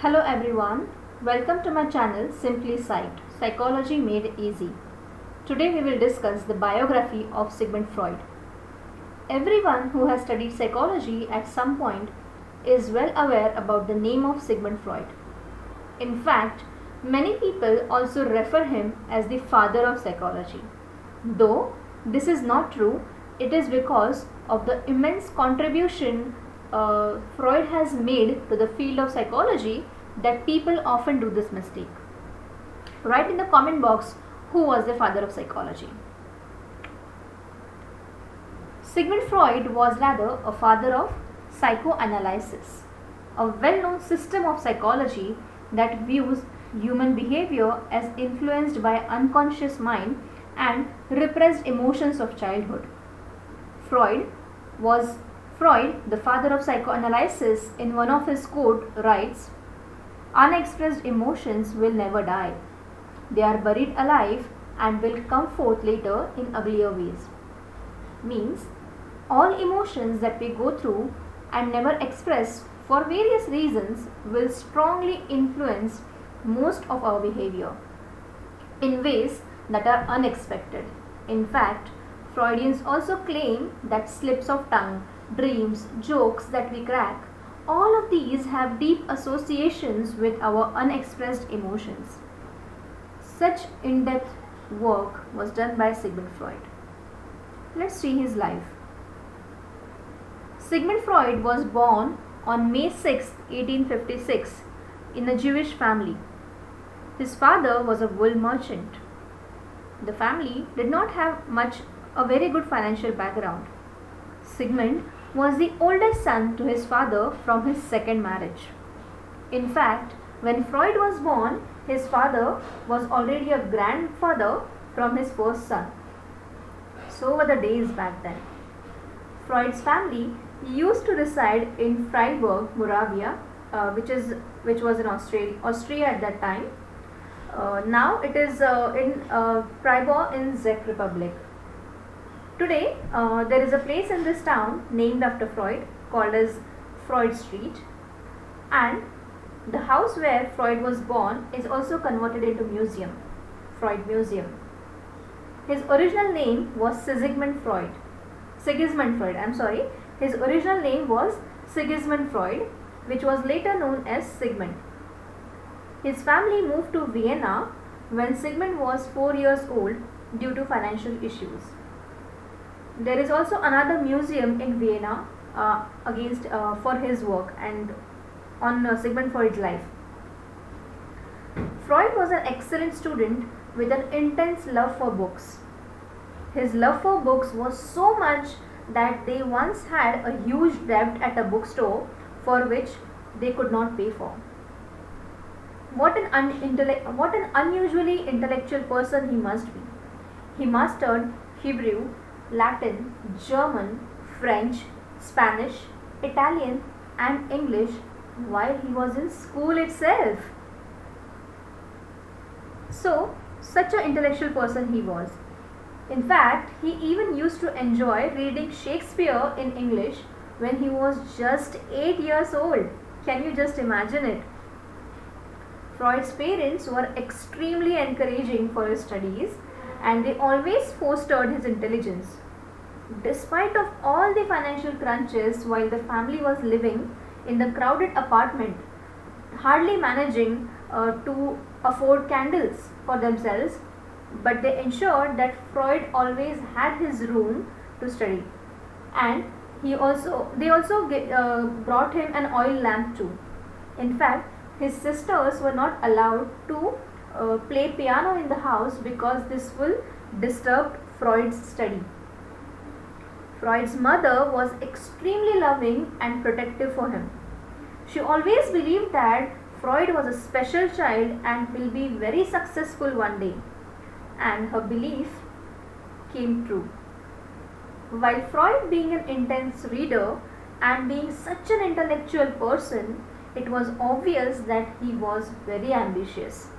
Hello everyone, welcome to my channel Simply Psyched, Psychology Made Easy. Today we will discuss the biography of Sigmund Freud. Everyone who has studied psychology at some point is well aware about the name of Sigmund Freud. In fact, many people also refer him as the father of psychology. Though this is not true, it is because of the immense contribution Freud has made to the field of psychology that people often do this mistake. Write in the comment box who was the father of psychology. Sigmund Freud was rather a father of psychoanalysis, a well-known system of psychology that views human behavior as influenced by unconscious mind and repressed emotions of childhood. Freud, the father of psychoanalysis, in one of his quote writes, "Unexpressed emotions will never die. They are buried alive and will come forth later in uglier ways." Means, all emotions that we go through and never express for various reasons will strongly influence most of our behavior in ways that are unexpected. In fact, Freudians also claim that slips of tongue, dreams, jokes that we crack, all of these have deep associations with our unexpressed emotions. Such in-depth work was done by Sigmund Freud. Let's see his life. Sigmund Freud was born on May 6, 1856 in a Jewish family. His father was a wool merchant. The family did not have a very good financial background. Sigmund was the oldest son to his father from his second marriage. In fact, when Freud was born, his father was already a grandfather from his first son. So were the days back then. Freud's family used to reside in Freiburg, Moravia, which was in Austria at that time. Now it is in Freiburg in Czech Republic. Today, there is a place in this town named after Freud called as Freud Street, and the house where Freud was born is also converted into museum, Freud Museum. His original name was Sigismund Freud. His original name was Sigismund Freud, which was later known as Sigmund. His family moved to Vienna when Sigmund was 4 years old due to financial issues. There is also another museum in Vienna for his work and on Sigmund Freud's life. Freud was an excellent student with an intense love for books. His love for books was so much that they once had a huge debt at a bookstore for which they could not pay for. What an unusually intellectual person he must be. He mastered Hebrew, Latin, German, French, Spanish, Italian and English while he was in school itself. So, such an intellectual person he was. In fact, he even used to enjoy reading Shakespeare in English when he was just 8 years old. Can you just imagine it? Freud's parents were extremely encouraging for his studies and they always fostered his intelligence. Despite of all the financial crunches while the family was living in the crowded apartment, hardly managing to afford candles for themselves, but they ensured that Freud always had his room to study, and they also brought him an oil lamp too. In fact, his sisters were not allowed to play piano in the house because this will disturb Freud's study. Freud's mother was extremely loving and protective for him. She always believed that Freud was a special child and will be very successful one day, and her belief came true. While Freud, being an intense reader and being such an intellectual person, it was obvious that he was very ambitious.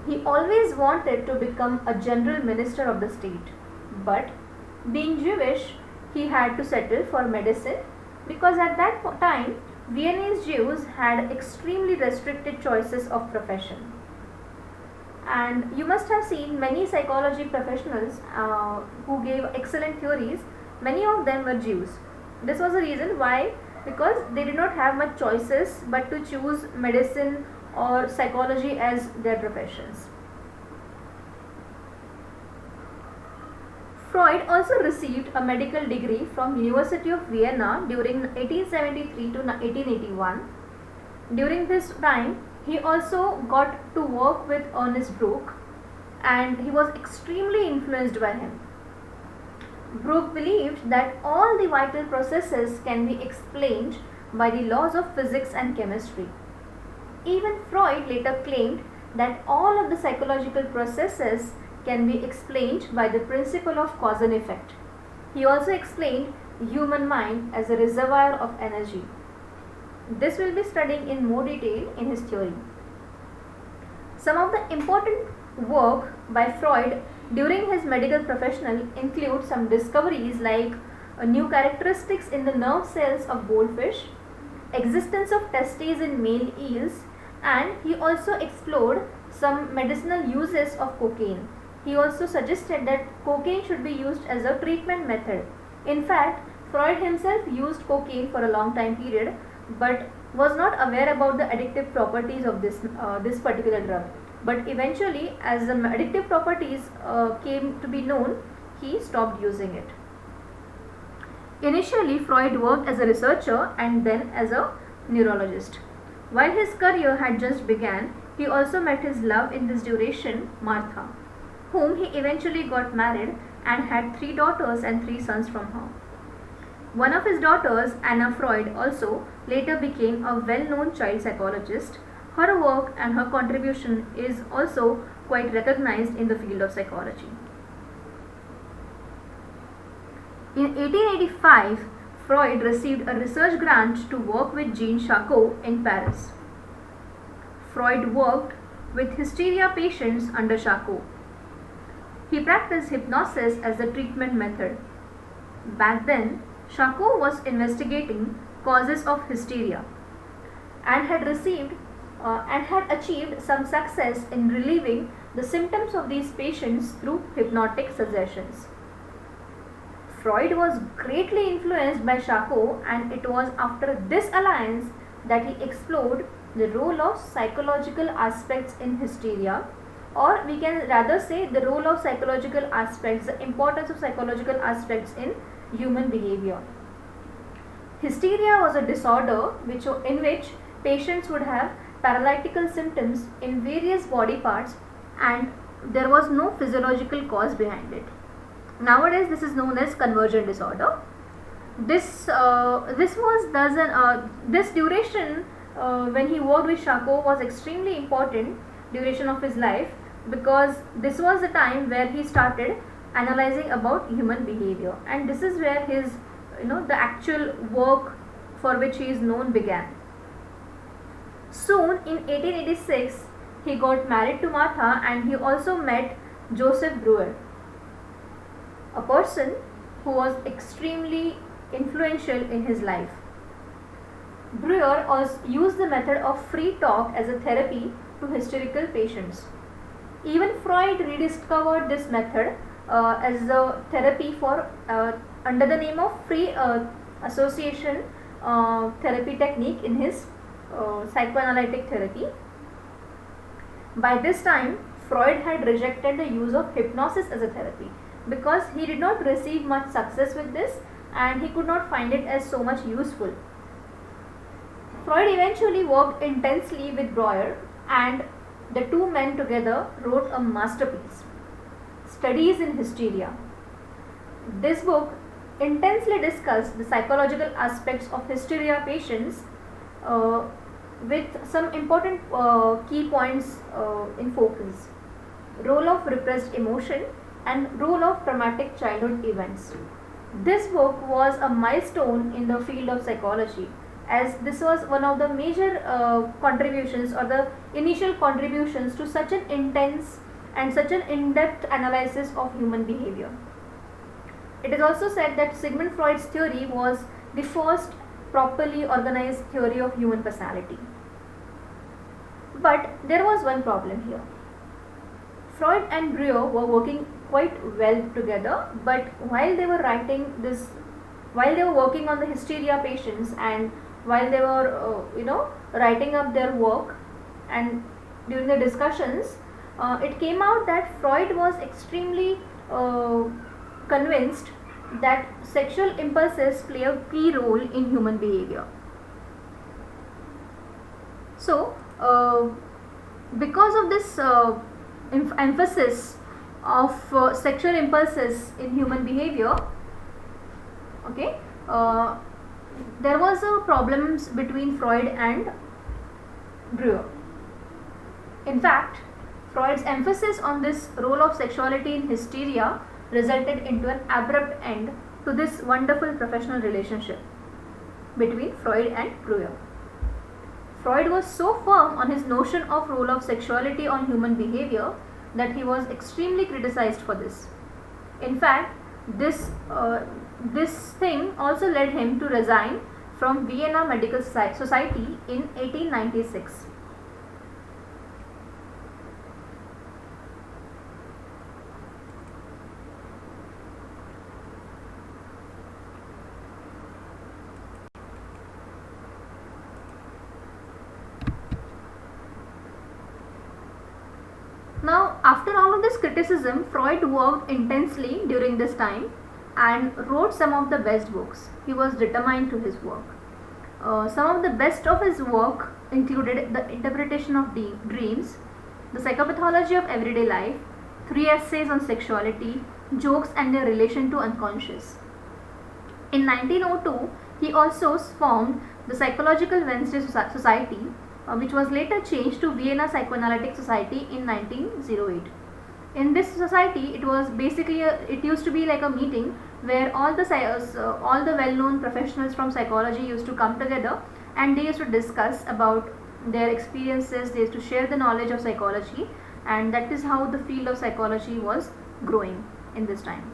He always wanted to become a general minister of the state, but being Jewish, he had to settle for medicine because at that time Viennese Jews had extremely restricted choices of profession. And you must have seen many psychology professionals who gave excellent theories. Many of them were Jews. This was the reason why, because they did not have much choices but to choose medicine or psychology as their professions. Freud also received a medical degree from University of Vienna during 1873 to 1881. During this time, he also got to work with Ernest Bloch, and he was extremely influenced by him. Bloch believed that all the vital processes can be explained by the laws of physics and chemistry. Even Freud later claimed that all of the psychological processes can be explained by the principle of cause and effect. He also explained human mind as a reservoir of energy. This will be studying in more detail in his theory. Some of the important work by Freud during his medical profession include some discoveries like new characteristics in the nerve cells of goldfish, existence of testes in male eels, and he also explored some medicinal uses of cocaine. He also suggested that cocaine should be used as a treatment method. In fact, Freud himself used cocaine for a long time period, but was not aware about the addictive properties of this particular drug. But eventually, as the addictive properties came to be known, he stopped using it. Initially, Freud worked as a researcher and then as a neurologist. While his career had just begun, he also met his love in this duration, Martha, whom he eventually got married and had 3 daughters and 3 sons from her. One of his daughters, Anna Freud, also later became a well-known child psychologist. Her work and her contribution is also quite recognized in the field of psychology. In 1885, Freud received a research grant to work with Jean Charcot in Paris. Freud worked with hysteria patients under Charcot. He practiced hypnosis as a treatment method. Back then, Charcot was investigating causes of hysteria and had achieved some success in relieving the symptoms of these patients through hypnotic suggestions. Freud was greatly influenced by Charcot, and it was after this alliance that he explored the role of psychological aspects in hysteria, or we can rather say the role of psychological aspects, the importance of psychological aspects in human behavior. Hysteria was a disorder in which patients would have paralytical symptoms in various body parts and there was no physiological cause behind it. Nowadays this is known as convergent disorder. This duration when he worked with Charcot was extremely important duration of his life, because this was the time where he started analyzing about human behavior, and this is where his the actual work for which he is known began. Soon in 1886 he got married to Martha, and he also met Joseph Breuer, a person who was extremely influential in his life. Breuer also used the method of free talk as a therapy to hysterical patients. Even Freud rediscovered this method as a therapy for under the name of free association therapy technique in his psychoanalytic therapy. By this time, Freud had rejected the use of hypnosis as a therapy because he did not receive much success with this and he could not find it as so much useful. Freud eventually worked intensely with Breuer, and the two men together wrote a masterpiece, Studies in Hysteria. This book intensely discussed the psychological aspects of hysteria patients with some important key points in focus: role of repressed emotion and role of traumatic childhood events. This book was a milestone in the field of psychology, as this was one of the major contributions or the initial contributions to such an intense and such an in-depth analysis of human behavior. It is also said that Sigmund Freud's theory was the first properly organized theory of human personality. But there was one problem here. Freud and Breuer were working quite well together, but while they were working on the hysteria patients, and while they were writing up their work, and during the discussions, it came out that Freud was extremely convinced that sexual impulses play a key role in human behavior. So, because of this emphasis of sexual impulses in human behavior, okay, there was a problems between Freud and Breuer. In fact, Freud's emphasis on this role of sexuality in hysteria resulted into an abrupt end to this wonderful professional relationship between Freud and Breuer. Freud was so firm on his notion of role of sexuality on human behavior that he was extremely criticized for this. In fact, this thing also led him to resign from Vienna Medical Society in 1896. Now, after all of this criticism, Freud worked intensely during this time and wrote some of the best books. He was determined to his work. Some of the best of his work included The Interpretation of Dreams, The Psychopathology of Everyday Life, 3 essays on sexuality, Jokes and their relation to unconscious. In 1902, he also formed the Psychological Wednesday Society, which was later changed to Vienna Psychoanalytic Society in 1908. In this society, it was basically it used to be like a meeting where all the well-known professionals from psychology used to come together, and they used to discuss about their experiences. They used to share the knowledge of psychology, and that is how the field of psychology was growing in this time.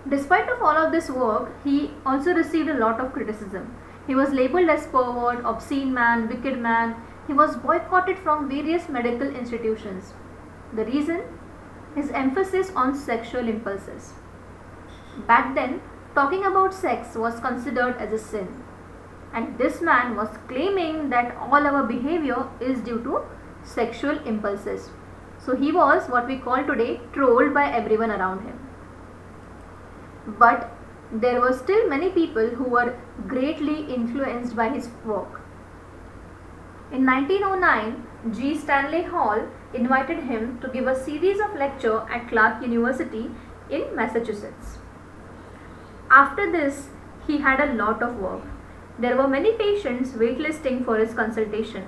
Despite of all of this work, he also received a lot of criticism. He was labeled as pervert, obscene man, wicked man. He was boycotted from various medical institutions. The reason? His emphasis on sexual impulses. Back then, talking about sex was considered as a sin. And this man was claiming that all our behavior is due to sexual impulses. So he was what we call today trolled by everyone around him. But there were still many people who were greatly influenced by his work. In 1909, G. Stanley Hall invited him to give a series of lectures at Clark University in Massachusetts. After this, he had a lot of work. There were many patients waitlisting for his consultation.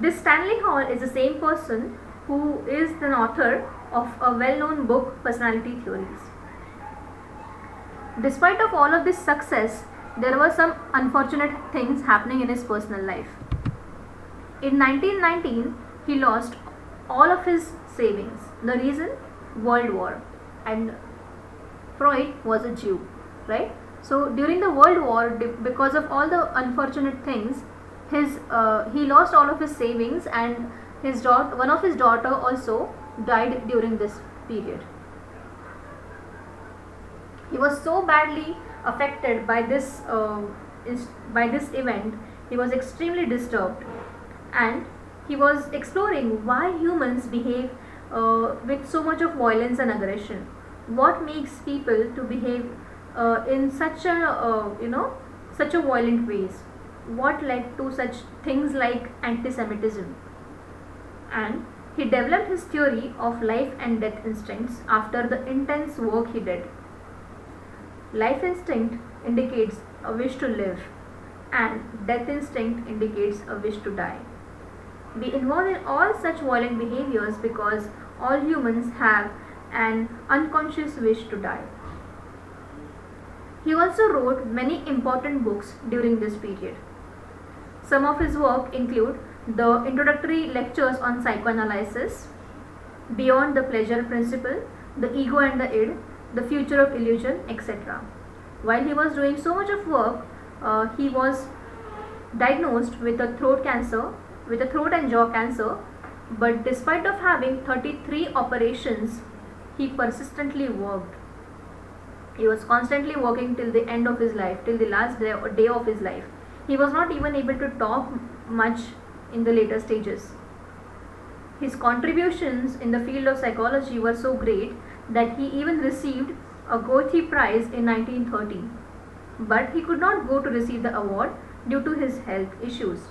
This Stanley Hall is the same person who is the author of a well-known book, Personality Theories. Despite of all of this success, there were some unfortunate things happening in his personal life. In 1919, he lost all of his savings. The reason? World War. And Freud was a Jew, right? So during the World War, because of all the unfortunate things, he lost all of his savings, and one of his daughter also died during this period. He was so badly affected by this event. He was extremely disturbed, and he was exploring why humans behave with so much of violence and aggression. What makes people to behave in such a violent ways? What led to such things like anti-Semitism? And he developed his theory of life and death instincts after the intense work he did. Life instinct indicates a wish to live, and death instinct indicates a wish to die. We involve in all such violent behaviors because all humans have an unconscious wish to die. He also wrote many important books during this period. Some of his work include the introductory lectures on psychoanalysis, Beyond the Pleasure Principle, The Ego and the Id, The Future of Illusion, etc. While he was doing so much of work, he was diagnosed with a throat cancer, with a throat and jaw cancer. But despite of having 33 operations, he persistently worked. He was constantly working till the end of his life, till the last day of his life. He was not even able to talk much in the later stages. His contributions in the field of psychology were so great that he even received a Goethe Prize in 1930. But he could not go to receive the award due to his health issues.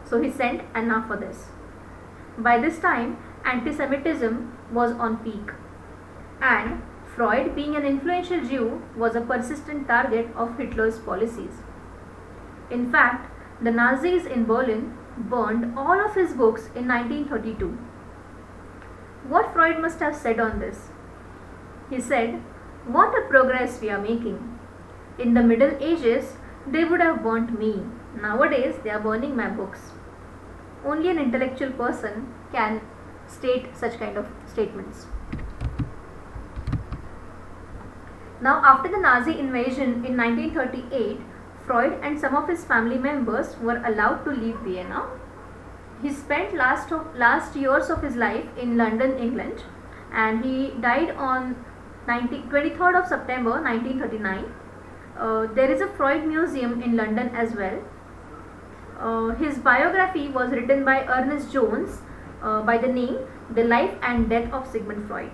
So he sent Anna for this. By this time, anti-Semitism was on peak, and Freud, being an influential Jew, was a persistent target of Hitler's policies. In fact, the Nazis in Berlin burned all of his books in 1932. What Freud must have said on this? He said, "What a progress we are making. In the Middle Ages, they would have burnt me. Nowadays, they are burning my books." Only an intellectual person can state such kind of statements. Now, after the Nazi invasion in 1938, Freud and some of his family members were allowed to leave Vienna. He spent last years of his life in London, England, and he died on 23rd of September 1939. There is a Freud museum in London as well. His biography was written by Ernest Jones by the name The Life and Death of Sigmund Freud.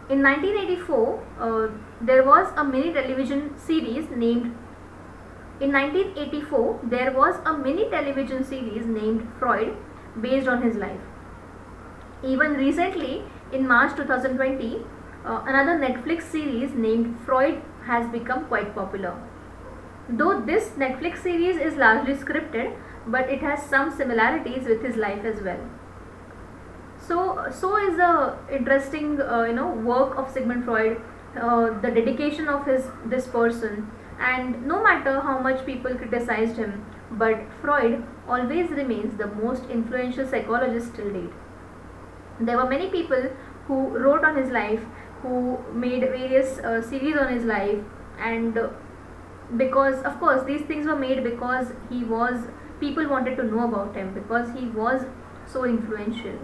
In 1984, there was a mini television series named Freud, based on his life. Even recently, in March 2020, another Netflix series named Freud has become quite popular. Though this Netflix series is largely scripted, but it has some similarities with his life as well. So is the interesting work of Sigmund Freud, the dedication of this person, and no matter how much people criticized him, but Freud always remains the most influential psychologist till date. There were many people who wrote on his life, who made various series on his life, and because of course these things were made because people wanted to know about him, because he was so influential.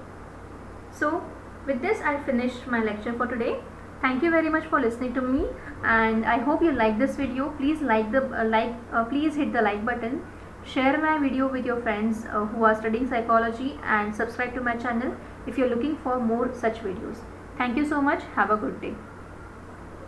So with this, I finished my lecture for today. Thank you very much for listening to me, and I hope you like this video. Please please hit the like button, share my video with your friends who are studying psychology, and subscribe to my channel if you're looking for more such videos. Thank you so much. Have a good day.